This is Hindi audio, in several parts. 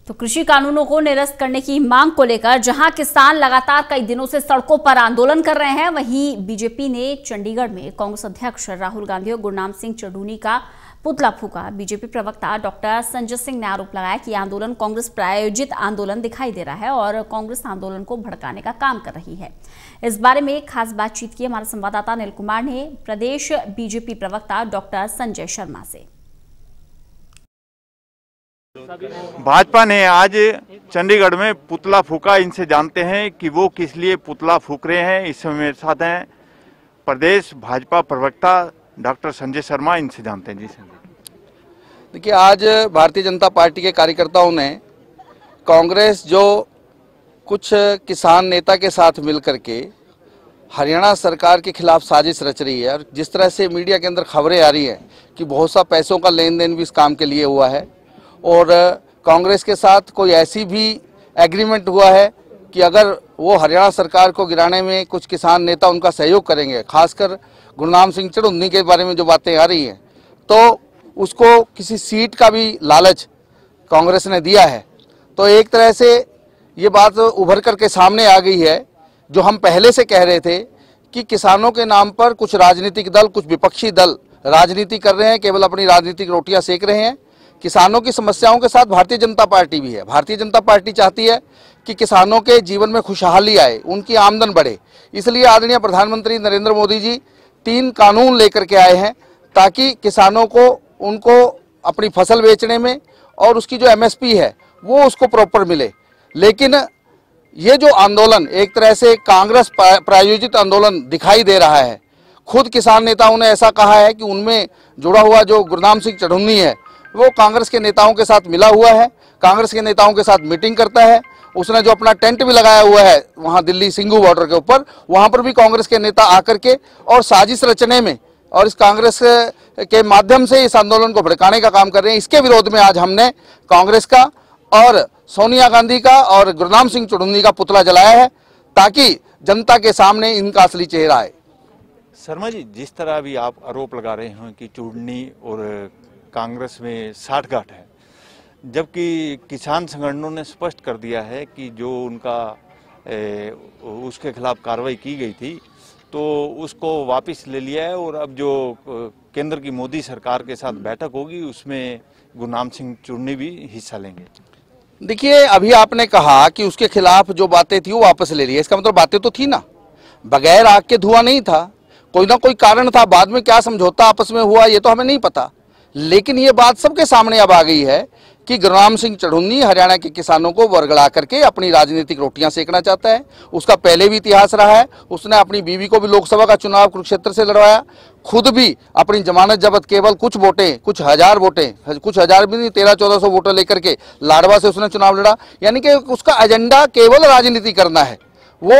तो कृषि कानूनों को निरस्त करने की मांग को लेकर जहां किसान लगातार कई दिनों से सड़कों पर आंदोलन कर रहे हैं, वहीं बीजेपी ने चंडीगढ़ में कांग्रेस अध्यक्ष राहुल गांधी और गुरनाम सिंह चढ़ूनी का पुतला फूका। बीजेपी प्रवक्ता डॉक्टर संजय सिंह ने आरोप लगाया कि आंदोलन कांग्रेस प्रायोजित आंदोलन दिखाई दे रहा है और कांग्रेस आंदोलन को भड़काने का काम कर रही है। इस बारे में खास बातचीत की हमारे संवाददाता अनिल कुमार ने प्रदेश बीजेपी प्रवक्ता डॉक्टर संजय शर्मा से। भाजपा ने आज चंडीगढ़ में पुतला फूका। इनसे जानते हैं कि वो किस लिए पुतला फूक रहे हैं। इस समय मेरे साथ हैं प्रदेश भाजपा प्रवक्ता डॉक्टर संजय शर्मा, इनसे जानते हैं। जी संजय, देखिए, आज भारतीय जनता पार्टी के कार्यकर्ताओं ने कांग्रेस जो कुछ किसान नेता के साथ मिलकर के हरियाणा सरकार के खिलाफ साजिश रच रही है और जिस तरह से मीडिया के अंदर खबरें आ रही हैं कि बहुत सा पैसों का लेन देन भी इस काम के लिए हुआ है और कांग्रेस के साथ कोई ऐसी भी एग्रीमेंट हुआ है कि अगर वो हरियाणा सरकार को गिराने में कुछ किसान नेता उनका सहयोग करेंगे, खासकर गुरनाम सिंह चढ़ूनी के बारे में जो बातें आ रही हैं, तो उसको किसी सीट का भी लालच कांग्रेस ने दिया है। तो एक तरह से ये बात उभर करके सामने आ गई है जो हम पहले से कह रहे थे कि किसानों के नाम पर कुछ राजनीतिक दल, कुछ विपक्षी दल राजनीति कर रहे हैं, केवल अपनी राजनीतिक रोटियां सेक रहे हैं। किसानों की समस्याओं के साथ भारतीय जनता पार्टी भी है। भारतीय जनता पार्टी चाहती है कि किसानों के जीवन में खुशहाली आए, उनकी आमदन बढ़े। इसलिए आदरणीय प्रधानमंत्री नरेंद्र मोदी जी 3 कानून लेकर के आए हैं ताकि किसानों को उनको अपनी फसल बेचने में और उसकी जो एमएसपी है वो उसको प्रॉपर मिले। लेकिन ये जो आंदोलन एक तरह से कांग्रेस प्रायोजित आंदोलन दिखाई दे रहा है, खुद किसान नेताओं ने ऐसा कहा है कि उनमें जुड़ा हुआ जो गुरनाम सिंह चढ़ूनी है वो कांग्रेस के नेताओं के साथ मिला हुआ है, कांग्रेस के नेताओं के साथ मीटिंग करता है। उसने जो अपना टेंट भी लगाया हुआ है वहां दिल्ली सिंघू बॉर्डर के ऊपर, वहां पर भी कांग्रेस के नेता आकर के और साजिश रचने में और इस कांग्रेस के माध्यम से इस आंदोलन को भड़काने का काम कर रहे हैं। इसके विरोध में आज हमने कांग्रेस का और सोनिया गांधी का और गुरनाम सिंह चढ़ूनी का पुतला जलाया है ताकि जनता के सामने इनका असली चेहरा आए। शर्मा जी, जिस तरह अभी आप आरोप लगा रहे हैं कि चढ़ूनी और कांग्रेस में साठगांठ है, जबकि किसान संगठनों ने स्पष्ट कर दिया है कि जो उनका उसके खिलाफ कार्रवाई की गई थी तो उसको वापस ले लिया है और अब जो केंद्र की मोदी सरकार के साथ बैठक होगी उसमें गुरनाम सिंह चढ़ूनी भी हिस्सा लेंगे। देखिए, अभी आपने कहा कि उसके खिलाफ जो बातें थी वो वापस ले ली है, इसका मतलब बातें तो थी ना, बगैर आग के धुआं नहीं था, कोई ना कोई कारण था। बाद में क्या समझौता आपस में हुआ ये तो हमें नहीं पता, लेकिन ये बात सबके सामने अब आ गई है कि गुरनाम सिंह चढ़ूनी हरियाणा के किसानों को वर्गड़ा करके अपनी राजनीतिक रोटियां सेकना चाहता है। उसका पहले भी इतिहास रहा है। उसने अपनी बीवी को भी लोकसभा का चुनाव कुरुक्षेत्र से लड़वाया, खुद भी अपनी जमानत जब्त केवल कुछ वोटें, कुछ हजार वोटें, कुछ हजार भी नहीं, 1300-1400 वोटें लेकर के लाडवा से उसने चुनाव लड़ा। यानी कि उसका एजेंडा केवल राजनीति करना है। वो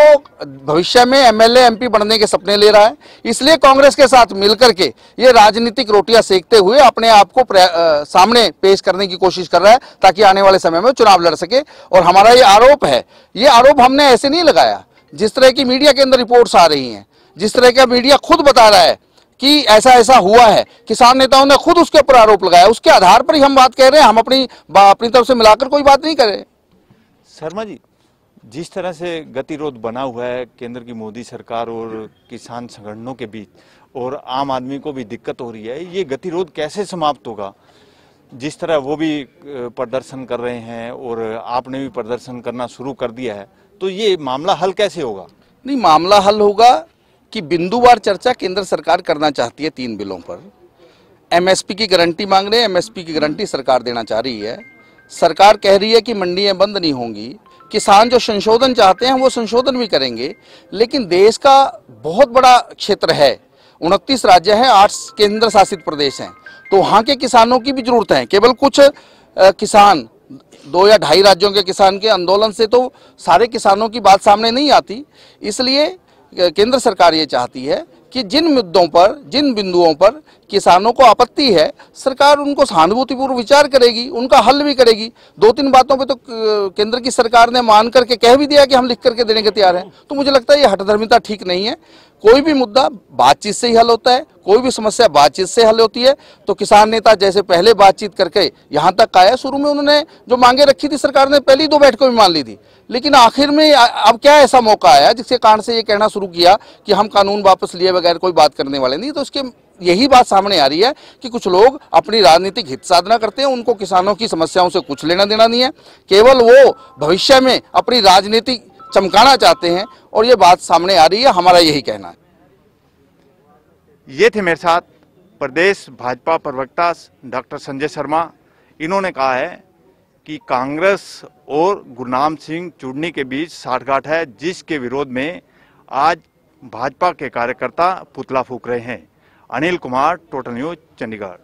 भविष्य में एमएलए एमपी बनने के सपने ले रहा है। इसलिए कांग्रेस के साथ मिलकर के ये राजनीतिक रोटियां सेकते हुए अपने आप को सामने पेश करने की कोशिश कर रहा है ताकि आने वाले समय में चुनाव लड़ सके। और हमारा ये आरोप है, ये आरोप हमने ऐसे नहीं लगाया। जिस तरह की मीडिया के अंदर रिपोर्ट्स आ रही हैं, जिस तरह का मीडिया खुद बता रहा है कि ऐसा ऐसा हुआ है, किसान नेताओं ने खुद उसके ऊपर आरोप लगाया, उसके आधार पर ही हम बात कह रहे हैं। हम अपनी तरफ से मिलाकर कोई बात नहीं कर रहे। शर्मा जी, जिस तरह से गतिरोध बना हुआ है केंद्र की मोदी सरकार और किसान संगठनों के बीच और आम आदमी को भी दिक्कत हो रही है, ये गतिरोध कैसे समाप्त होगा? जिस तरह वो भी प्रदर्शन कर रहे हैं और आपने भी प्रदर्शन करना शुरू कर दिया है, तो ये मामला हल कैसे होगा? नहीं, मामला हल होगा कि बिंदुवार चर्चा केंद्र सरकार करना चाहती है 3 बिलों पर। एमएसपी की गारंटी मांग रहे हैं, एमएसपी की गारंटी सरकार देना चाह रही है। सरकार कह रही है कि मंडियां बंद नहीं होंगी। किसान जो संशोधन चाहते हैं वो संशोधन भी करेंगे, लेकिन देश का बहुत बड़ा क्षेत्र है, 29 राज्य हैं, 8 केंद्र शासित प्रदेश हैं, तो वहाँ के किसानों की भी जरूरत है। केवल कुछ किसान, 2 या 2.5 राज्यों के किसान के आंदोलन से तो सारे किसानों की बात सामने नहीं आती। इसलिए केंद्र सरकार ये चाहती है कि जिन मुद्दों पर, जिन बिंदुओं पर किसानों को आपत्ति है, सरकार उनको सहानुभूतिपूर्व विचार करेगी, उनका हल भी करेगी। 2-3 बातों पे तो केंद्र की सरकार ने मान करके कह भी दिया कि हम लिख करके देने के तैयार हैं। तो मुझे लगता है ये हठधर्मिता ठीक नहीं है। कोई भी मुद्दा बातचीत से ही हल होता है, कोई भी समस्या बातचीत से हल होती है। तो किसान नेता जैसे पहले बातचीत करके यहाँ तक आया, शुरू में उन्होंने जो मांगे रखी थी सरकार ने पहली 2 बैठकों में मान ली थी, लेकिन आखिर में अब क्या ऐसा मौका आया जिसके कारण से ये कहना शुरू किया कि हम कानून वापस लिए बगैर कोई बात करने वाले नहीं। तो उसके यही बात सामने आ रही है कि कुछ लोग अपनी राजनीतिक हित साधना करते हैं, उनको किसानों की समस्याओं से कुछ लेना देना नहीं है, केवल वो भविष्य में अपनी राजनीति चमकाना चाहते हैं और ये बात सामने आ रही है। हमारा यही कहना है। ये थे मेरे साथ प्रदेश भाजपा प्रवक्ता डॉक्टर संजय शर्मा। इन्होंने कहा है कि कांग्रेस और गुरनाम सिंह चूडनी के बीच साठगांठ है, जिसके विरोध में आज भाजपा के कार्यकर्ता पुतला फूंक रहे हैं। Anil Kumar, total news, Chandigarh.